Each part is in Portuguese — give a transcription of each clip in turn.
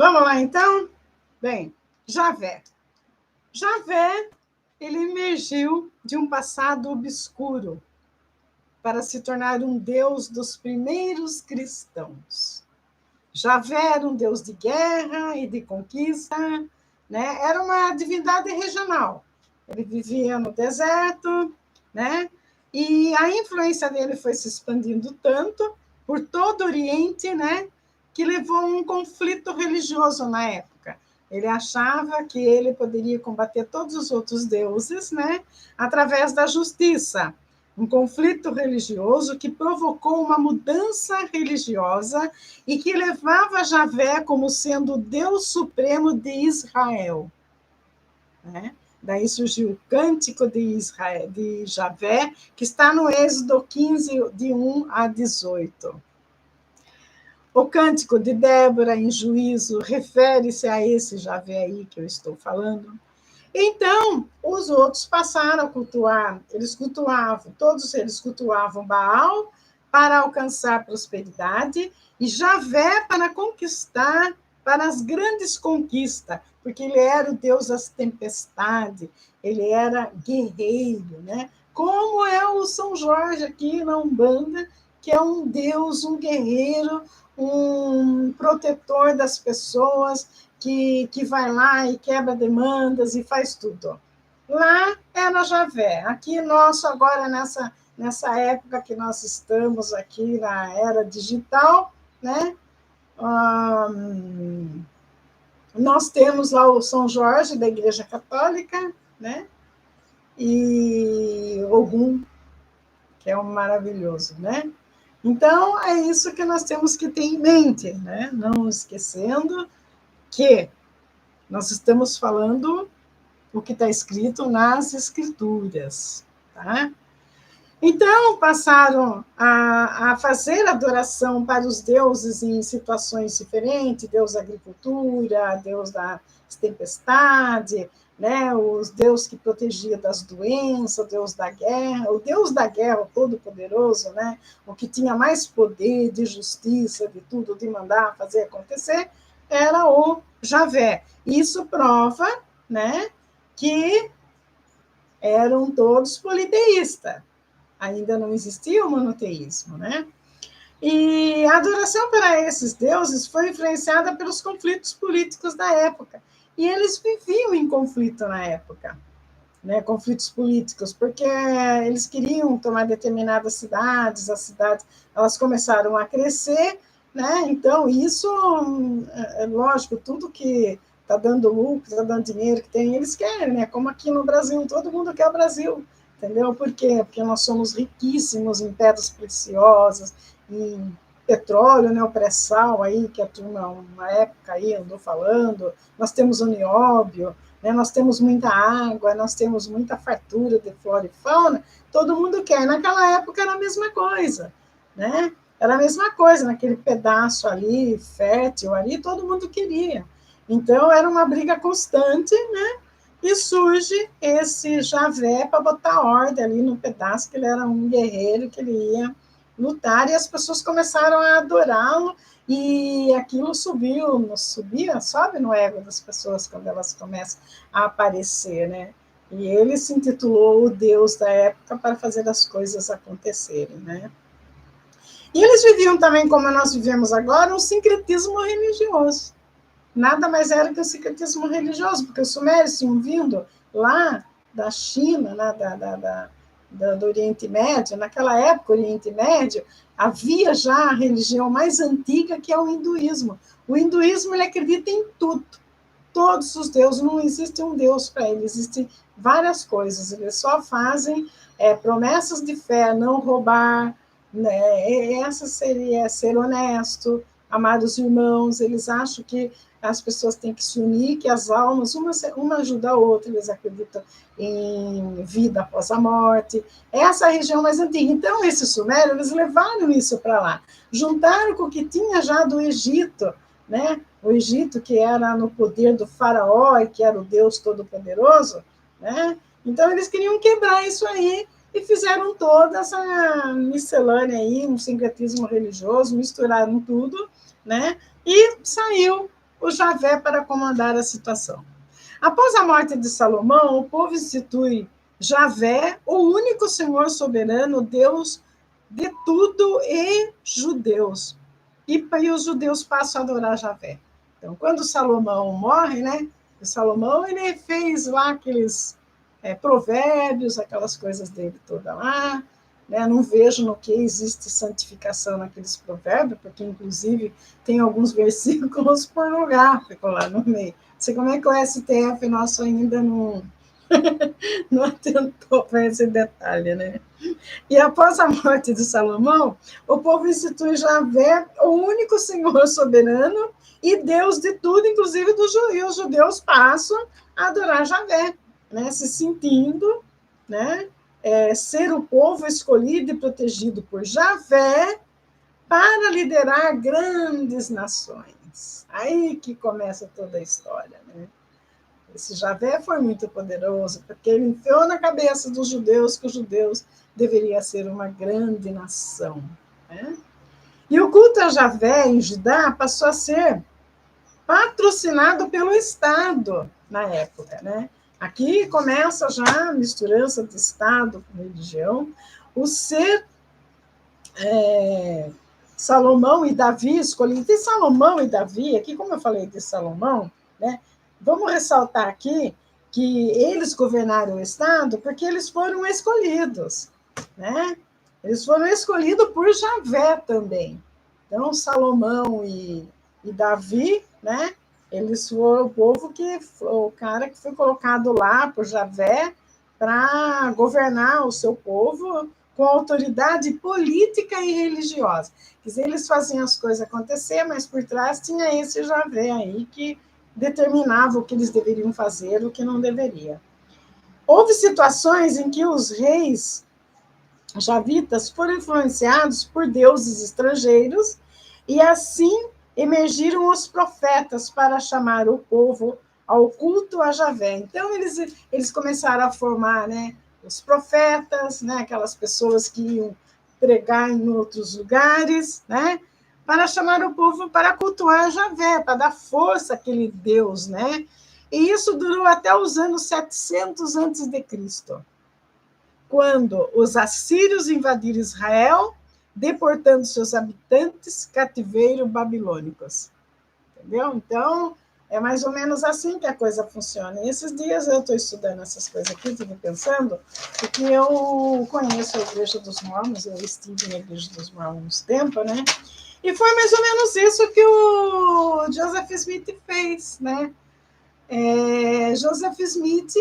Vamos lá, então? Bem, Javé. Javé, ele emergiu de um passado obscuro para se tornar um deus dos primeiros cristãos. Javé era um deus de guerra e de conquista, né? Era uma divindade regional. Ele vivia no deserto, né? E a influência dele foi se expandindo tanto por todo o Oriente, né? Que levou a um conflito religioso na época. Ele achava que ele poderia combater todos os outros deuses, né? Através da justiça. Um conflito religioso que provocou uma mudança religiosa e que levava Javé como sendo o Deus supremo de Israel. Né? Daí surgiu o Cântico de Israel, de Javé, que está no Êxodo 15, de 1 a 18. O Cântico de Débora, em Juízo, refere-se a esse Javé aí que eu estou falando. Então, os outros passaram a cultuar, todos eles cultuavam Baal para alcançar prosperidade e Javé para conquistar, para as grandes conquistas, porque ele era o Deus das tempestades, ele era guerreiro, né? Como é o São Jorge aqui na Umbanda, que é um Deus, um guerreiro, um protetor das pessoas, que vai lá e quebra demandas e faz tudo. Lá era Javé. Aqui, nosso, agora, nessa época que nós estamos aqui na era digital, né? Nós temos lá o São Jorge, da Igreja Católica, né? E Ogum, que é um maravilhoso, né? Então, é isso que nós temos que ter em mente, né? Não esquecendo que nós estamos falando o que está escrito nas Escrituras. Tá? Então, passaram a fazer adoração para os deuses em situações diferentes, Deus da agricultura, Deus das tempestades, né? Os Deus que protegia das doenças, o Deus da guerra, o Todo-Poderoso, né? O que tinha mais poder de justiça, de tudo, de mandar fazer acontecer, era o Javé. Isso prova, né, que eram todos politeístas. Ainda não existia o monoteísmo, né? E a adoração para esses deuses foi influenciada pelos conflitos políticos da época. E eles viviam em conflito na época, né? Conflitos políticos, porque eles queriam tomar determinadas cidades, as cidades elas começaram a crescer, né? Então, isso é lógico, tudo que está dando lucro, está dando dinheiro que tem, eles querem, né? Como aqui no Brasil, todo mundo quer o Brasil, entendeu? Por quê? Porque nós somos riquíssimos em pedras preciosas, em petróleo, né? O pré-sal aí, que a turma, uma época aí andou falando, nós temos o nióbio, né? Nós temos muita água, nós temos muita fartura de flora e fauna, todo mundo quer. Naquela época era a mesma coisa, né? Era a mesma coisa, naquele pedaço ali, fértil ali, todo mundo queria. Então, era uma briga constante, né? E surge esse Javé para botar ordem ali no pedaço, que ele era um guerreiro, que ele ia lutar, e as pessoas começaram a adorá-lo, e aquilo sobe no ego das pessoas quando elas começam a aparecer, né? E ele se intitulou o Deus da época para fazer as coisas acontecerem, né? E eles viviam também, como nós vivemos agora, um sincretismo religioso. Nada mais era que o sincretismo religioso, porque os sumérios tinham vindo lá da China, né, do Oriente Médio. Naquela época, o Oriente Médio, havia já a religião mais antiga, que é o hinduísmo. O hinduísmo, ele acredita em tudo, todos os deuses, não existe um deus para ele, existem várias coisas, eles só fazem promessas de fé, não roubar, né? Essa seria ser honesto, amar os irmãos, eles acham que as pessoas têm que se unir, que as almas, uma ajuda a outra, eles acreditam em vida após a morte. Essa é a região mais antiga. Então, esses sumérios, eles levaram isso para lá, juntaram com o que tinha já do Egito, né? O Egito, que era no poder do faraó, e que era o Deus Todo-Poderoso, né? Então, eles queriam quebrar isso aí, e fizeram toda essa miscelânea aí, um sincretismo religioso, misturaram tudo, né? E saiu o Javé para comandar a situação. Após a morte de Salomão, o povo institui Javé, o único Senhor soberano, Deus de tudo e judeus. E os judeus passam a adorar Javé. Então, quando Salomão morre, né? Salomão ele fez lá aqueles provérbios, aquelas coisas dele toda lá. Né? Não vejo no que existe santificação naqueles provérbios, porque, inclusive, tem alguns versículos pornográficos lá no meio. Não sei como é que o STF nosso ainda não atentou para esse detalhe, né? E após a morte de Salomão, o povo institui Javé, o único Senhor soberano e Deus de tudo, inclusive dos judeus. E os judeus passam a adorar Javé, né? Se sentindo, né? Ser o povo escolhido e protegido por Javé para liderar grandes nações. Aí que começa toda a história, né? Esse Javé foi muito poderoso, porque ele enfiou na cabeça dos judeus que os judeus deveriam ser uma grande nação. Né? E o culto a Javé em Judá passou a ser patrocinado pelo Estado na época. Né? Aqui começa já a misturança de Estado com religião. O ser Salomão e Davi escolhidos. Tem Salomão e Davi, aqui como eu falei de Salomão, né? Vamos ressaltar aqui que eles governaram o Estado porque eles foram escolhidos, né? Eles foram escolhidos por Javé também. Então, Salomão e Davi, né? Eles foram o povo o cara que foi colocado lá por Javé para governar o seu povo com autoridade política e religiosa. Quer dizer, eles faziam as coisas acontecer, mas por trás tinha esse Javé aí que determinava o que eles deveriam fazer, o que não deveria. Houve situações em que os reis javitas foram influenciados por deuses estrangeiros e assim emergiram os profetas para chamar o povo ao culto a Javé. Então, eles começaram a formar, né, os profetas, né, aquelas pessoas que iam pregar em outros lugares, né, para chamar o povo para cultuar Javé, para dar força àquele Deus, né? E isso durou até os anos 700 a.C., quando os assírios invadiram Israel, deportando seus habitantes cativeiro babilônicos. Entendeu? Então, é mais ou menos assim que a coisa funciona. E esses dias eu estou estudando essas coisas aqui, estou pensando, porque eu conheço a Igreja dos Mormons, eu estive na Igreja dos Mormons tempo, né? E foi mais ou menos isso que o Joseph Smith fez, né? Joseph Smith,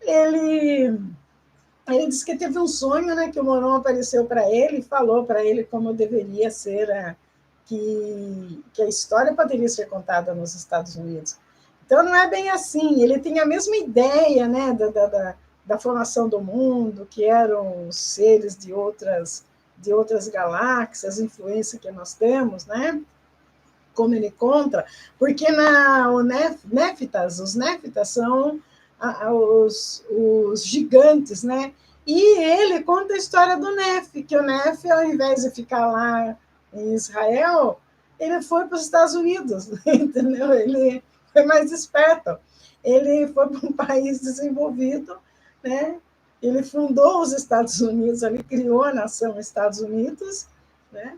ele disse que teve um sonho, né, que o Mormon apareceu para ele e falou para ele como deveria ser, que a história poderia ser contada nos Estados Unidos. Então, não é bem assim. Ele tem a mesma ideia, né, da formação do mundo, que eram os seres de outras galáxias, influência que nós temos, né? Como ele conta, porque os néfitas são os gigantes, né? E ele conta a história do Nefe, que o Nefe, ao invés de ficar lá em Israel, ele foi para os Estados Unidos, entendeu? Ele foi mais esperto. Ele foi para um país desenvolvido, né? Ele fundou os Estados Unidos, ele criou a nação Estados Unidos, né?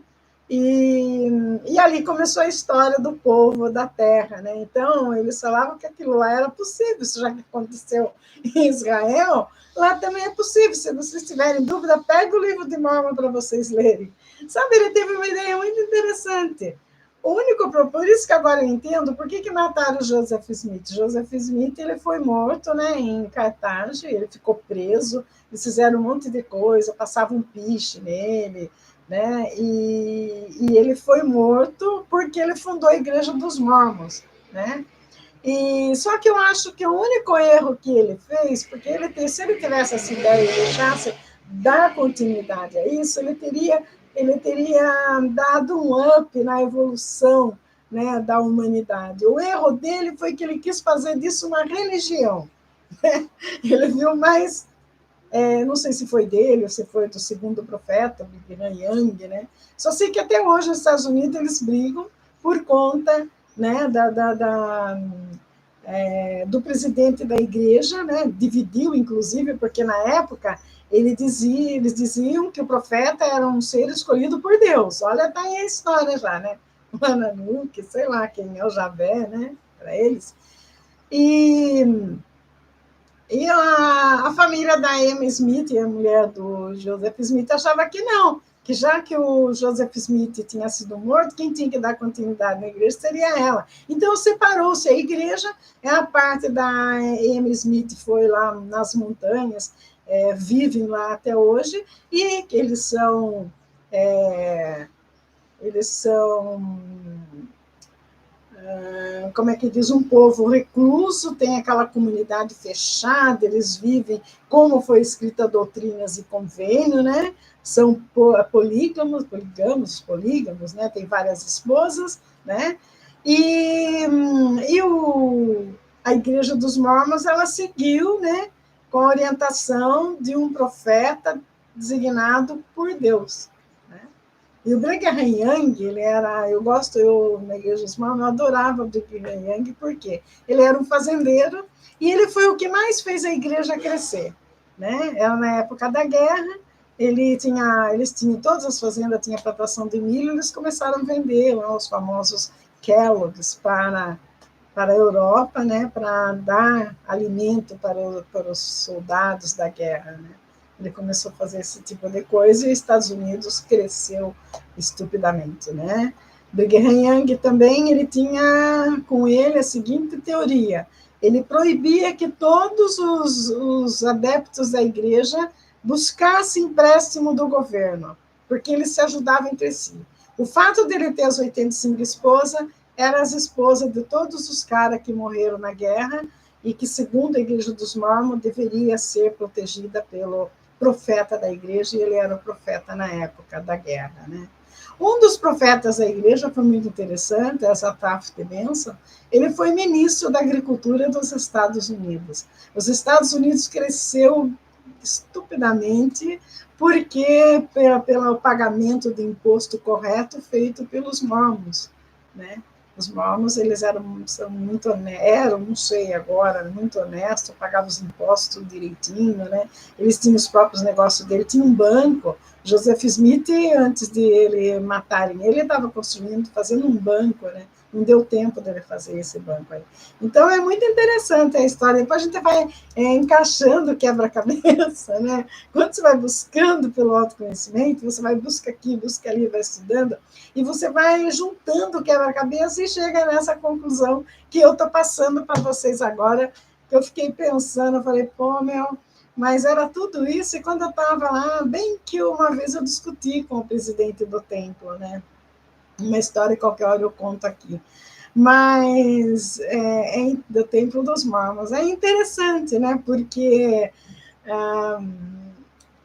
E ali começou a história do povo da terra, né? Então, eles falavam que aquilo lá era possível, isso já que aconteceu em Israel, lá também é possível. Se vocês tiverem dúvida, pega o livro de Mormon para vocês lerem. Sabe, ele teve uma ideia muito interessante. Por isso que agora eu entendo por que mataram o Joseph Smith. Joseph Smith ele foi morto, né, em Cartagena, ele ficou preso, eles fizeram um monte de coisa, passavam um piche nele, né? E ele foi morto porque ele fundou a Igreja dos Mormons, né? E só que eu acho que o único erro que ele fez, porque se ele tivesse essa ideia e deixasse dar continuidade a isso, ele teria dado um up na evolução, né, da humanidade. O erro dele foi que ele quis fazer disso uma religião. Né? Ele viu mais não sei se foi dele ou se foi do segundo profeta, Brigham Young, né? Só sei que até hoje nos Estados Unidos eles brigam por conta né, do presidente da igreja, né, dividiu, inclusive, porque na época eles diziam que o profeta era um ser escolhido por Deus. Olha, tá aí a história já, né? O Ananuque, sei lá quem é o Javé, né? Para eles. E a família da Emma Smith, a mulher do Joseph Smith, achava que não, que já que o Joseph Smith tinha sido morto, quem tinha que dar continuidade na igreja seria ela. Então separou-se a igreja, a parte da Emma Smith foi lá nas montanhas, vivem lá até hoje, e eles são como é que diz, um povo recluso, tem aquela comunidade fechada, eles vivem como foi escrita doutrinas e convênio, né? São polígamos, né? Tem várias esposas, né? A Igreja dos Mormons, ela seguiu, né? Com a orientação de um profeta designado por Deus. E o Brigham Young, na Igreja dos Mormons, eu adorava o Brigham Young, porque ele era um fazendeiro e ele foi o que mais fez a igreja crescer. Né? Era na época da guerra, eles tinham, todas as fazendas tinham plantação de milho, eles começaram a vender lá, os famosos Kellogg's para a Europa, né, para dar alimento para os soldados da guerra. Né? Ele começou a fazer esse tipo de coisa e os Estados Unidos cresceu estupidamente, né? Brigham Young também, ele tinha com ele a seguinte teoria: ele proibia que todos os adeptos da igreja buscassem empréstimo do governo, porque eles se ajudavam entre si. O fato dele ter as 85 esposas eram as esposas de todos os caras que morreram na guerra e que, segundo a Igreja dos Mormons, deveria ser protegida pelo profeta da igreja, e ele era o profeta na época da guerra. Né? Um dos profetas da igreja foi muito interessante, essa Taft Benson, ele foi ministro da Agricultura dos Estados Unidos. Os Estados Unidos cresceu estupidamente porque pelo pagamento de imposto correto feito pelos mormons, né? Os mormons, são muito honestos, não sei agora, muito honestos, pagavam os impostos tudo direitinho, né? Eles tinham os próprios negócios dele, tinha um banco. Joseph Smith, antes de ele matarem ele, estava fazendo um banco, né? Não deu tempo dele fazer esse banco aí. Então, é muito interessante a história. Depois a gente vai encaixando o quebra-cabeça, né? Quando você vai buscando pelo autoconhecimento, você vai busca aqui, busca ali, vai estudando, e você vai juntando o quebra-cabeça e chega nessa conclusão que eu estou passando para vocês agora, que eu fiquei pensando, eu falei, pô, mas era tudo isso, e quando eu estava lá, bem que uma vez eu discuti com o presidente do templo, né? Uma história que qualquer hora eu conto aqui. Mas do Templo dos Mormons. É interessante, né? Porque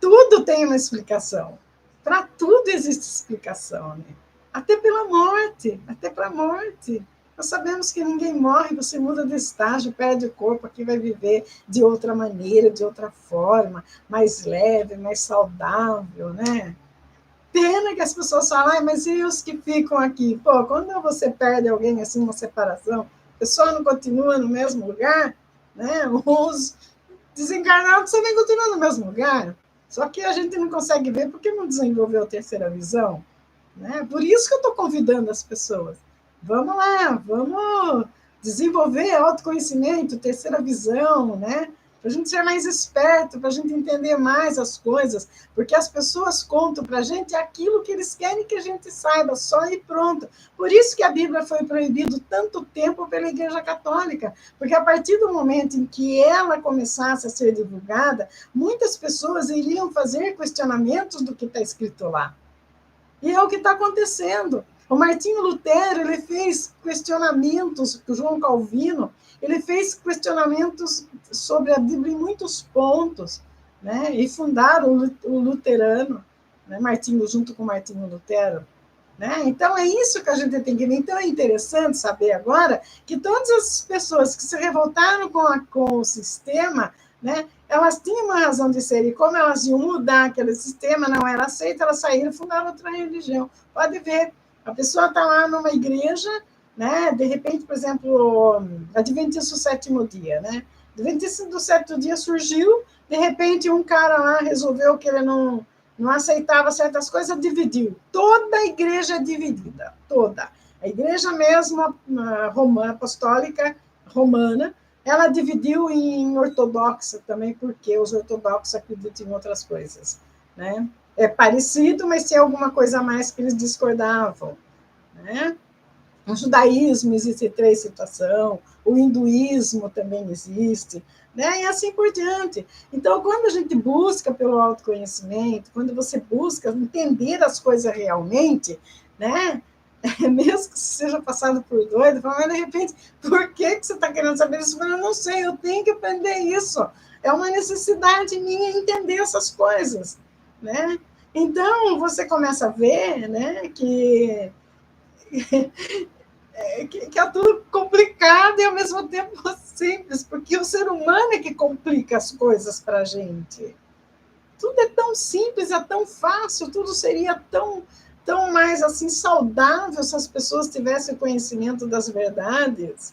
tudo tem uma explicação. Para tudo existe explicação, né? Até pela morte, até para a morte. Nós sabemos que ninguém morre, você muda de estágio, perde o corpo, aqui vai viver de outra maneira, de outra forma, mais leve, mais saudável, né? Pena que as pessoas falam, mas e os que ficam aqui? Pô, quando você perde alguém assim, uma separação, a pessoa não continua no mesmo lugar, né? Os desencarnados também continuam no mesmo lugar. Só que a gente não consegue ver porque não desenvolveu a terceira visão. Né? Por isso que eu estou convidando as pessoas. Vamos lá, vamos desenvolver autoconhecimento, terceira visão, né? Para a gente ser mais esperto, para a gente entender mais as coisas, porque as pessoas contam para a gente aquilo que eles querem que a gente saiba, só e pronto. Por isso que a Bíblia foi proibida tanto tempo pela Igreja Católica, porque a partir do momento em que ela começasse a ser divulgada, muitas pessoas iriam fazer questionamentos do que está escrito lá. E é o que está acontecendo. O Martinho Lutero, ele fez questionamentos, o João Calvino, ele fez questionamentos sobre a Bíblia em muitos pontos, né? E fundaram o luterano, né? Martinho, junto com Martinho Lutero. Né? Então, é isso que a gente tem que ver. Então, é interessante saber agora que todas as pessoas que se revoltaram com o sistema, né, elas tinham uma razão de ser, e como elas iam mudar aquele sistema, não era aceito, elas saíram e fundaram outra religião. Pode ver, a pessoa está lá numa igreja, né? De repente, por exemplo, Adventista do sétimo dia, né? Adventista do sétimo dia surgiu, de repente um cara lá resolveu que ele não aceitava certas coisas, dividiu. Toda a igreja é dividida, toda. A igreja mesmo, romana, apostólica romana, ela dividiu em ortodoxa também, porque os ortodoxos acreditam em outras coisas, né? É parecido, mas tem alguma coisa a mais que eles discordavam, né? No judaísmo existe três situações, o hinduísmo também existe, né? E assim por diante. Então, quando a gente busca pelo autoconhecimento, quando você busca entender as coisas realmente, né? Mesmo que seja passado por doido, mas de repente, por que você está querendo saber isso? Eu não sei, eu tenho que aprender isso. É uma necessidade minha entender essas coisas, né? Então, você começa a ver, né, que é tudo complicado e ao mesmo tempo simples, porque o ser humano é que complica as coisas para a gente. Tudo é tão simples, é tão fácil, tudo seria tão mais assim saudável se as pessoas tivessem conhecimento das verdades,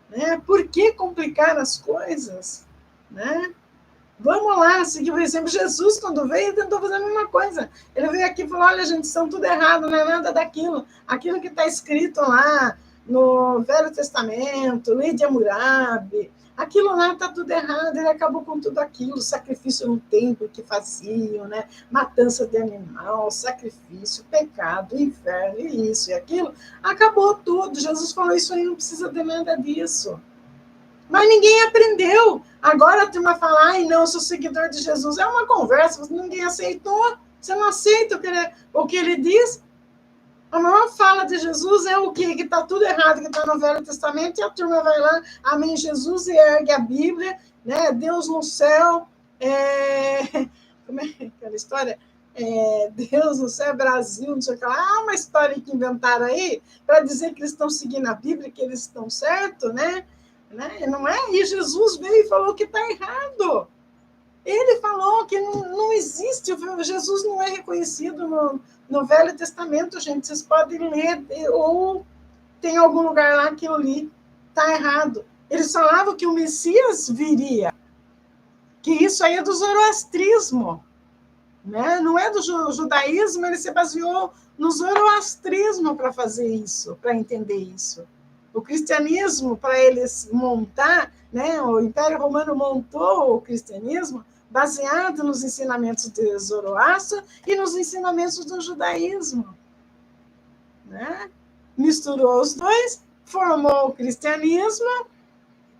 né? Por que complicar as coisas, né? Vamos lá, seguir o exemplo. Jesus, quando veio, tentou fazer a mesma coisa. Ele veio aqui e falou: olha, gente, são tudo errado, não é nada daquilo. Aquilo que está escrito lá no Velho Testamento, Lei de Hammurabi, aquilo lá está tudo errado. Ele acabou com tudo aquilo: sacrifício no templo que faziam, né? Matança de animal, sacrifício, pecado, inferno, e isso e aquilo. Acabou tudo. Jesus falou: isso aí não precisa de nada disso. Mas ninguém aprendeu. Agora a turma fala: ai, não, eu sou seguidor de Jesus. É uma conversa, ninguém aceitou. Você não aceita o que ele diz? A maior fala de Jesus é o quê? Que está tudo errado, que está no Velho Testamento, e a turma vai lá, amém Jesus, e ergue a Bíblia, né? Deus no céu, como é aquela história? Deus no céu, Brasil, não sei o que lá. Há uma história que inventaram aí para dizer que eles estão seguindo a Bíblia, que eles estão certos, né? Não é? E Jesus veio e falou que está errado. Ele falou que não existe, Jesus não é reconhecido no Velho Testamento, gente. Vocês podem ler, ou tem algum lugar lá que eu li, está errado. Eles falavam que o Messias viria, que isso aí é do zoroastrismo, né? Não é do judaísmo, ele se baseou no zoroastrismo para fazer isso, para entender isso. O cristianismo, para eles montar, né? O Império Romano montou o cristianismo baseado nos ensinamentos de Zoroastro e nos ensinamentos do judaísmo, né? Misturou os dois, formou o cristianismo,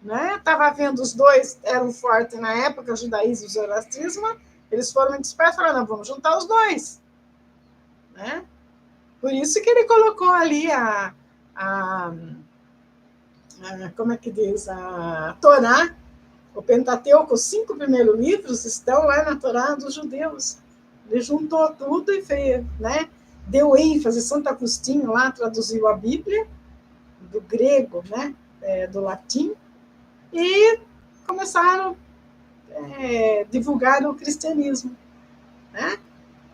né? Estava vendo os dois, eram fortes na época, o judaísmo e o zoroastrismo, eles foram dispersos e falaram: não, vamos juntar os dois, né? Por isso que ele colocou ali como é que diz, a Torá, o Pentateuco, os 5 primeiros livros estão lá na Torá dos judeus. Ele juntou tudo e fez, né? Deu ênfase. Santo Agostinho lá traduziu a Bíblia do grego, né? Do latim, e começaram a divulgar o cristianismo, né?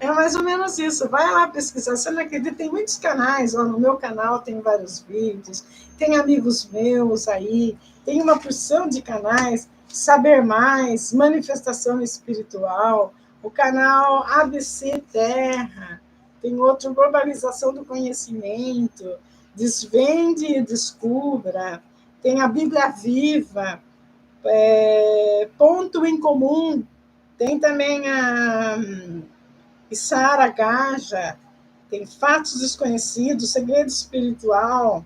É mais ou menos isso. Vai lá pesquisar. Você não acredita? Tem muitos canais. Ó, no meu canal tem vários vídeos. Tem amigos meus aí. Tem uma porção de canais. Saber Mais, Manifestação Espiritual. O canal ABC Terra. Tem outro, Globalização do Conhecimento. Desvende e Descubra. Tem a Bíblia Viva. Ponto em Comum. Tem também a Sara Gaja, tem Fatos Desconhecidos, Segredo Espiritual,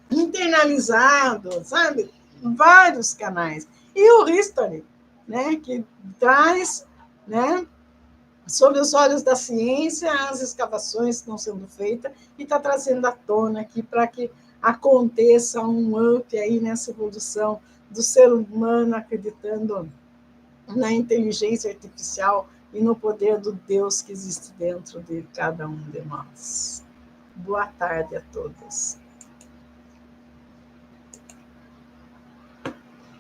Internalizado, sabe? Vários canais. E o History, né? Que traz, né? Sob os olhos da ciência, as escavações que estão sendo feitas e está trazendo à tona aqui para que aconteça um up aí nessa evolução do ser humano acreditando na inteligência artificial e no poder do Deus que existe dentro de cada um de nós. Boa tarde a todos.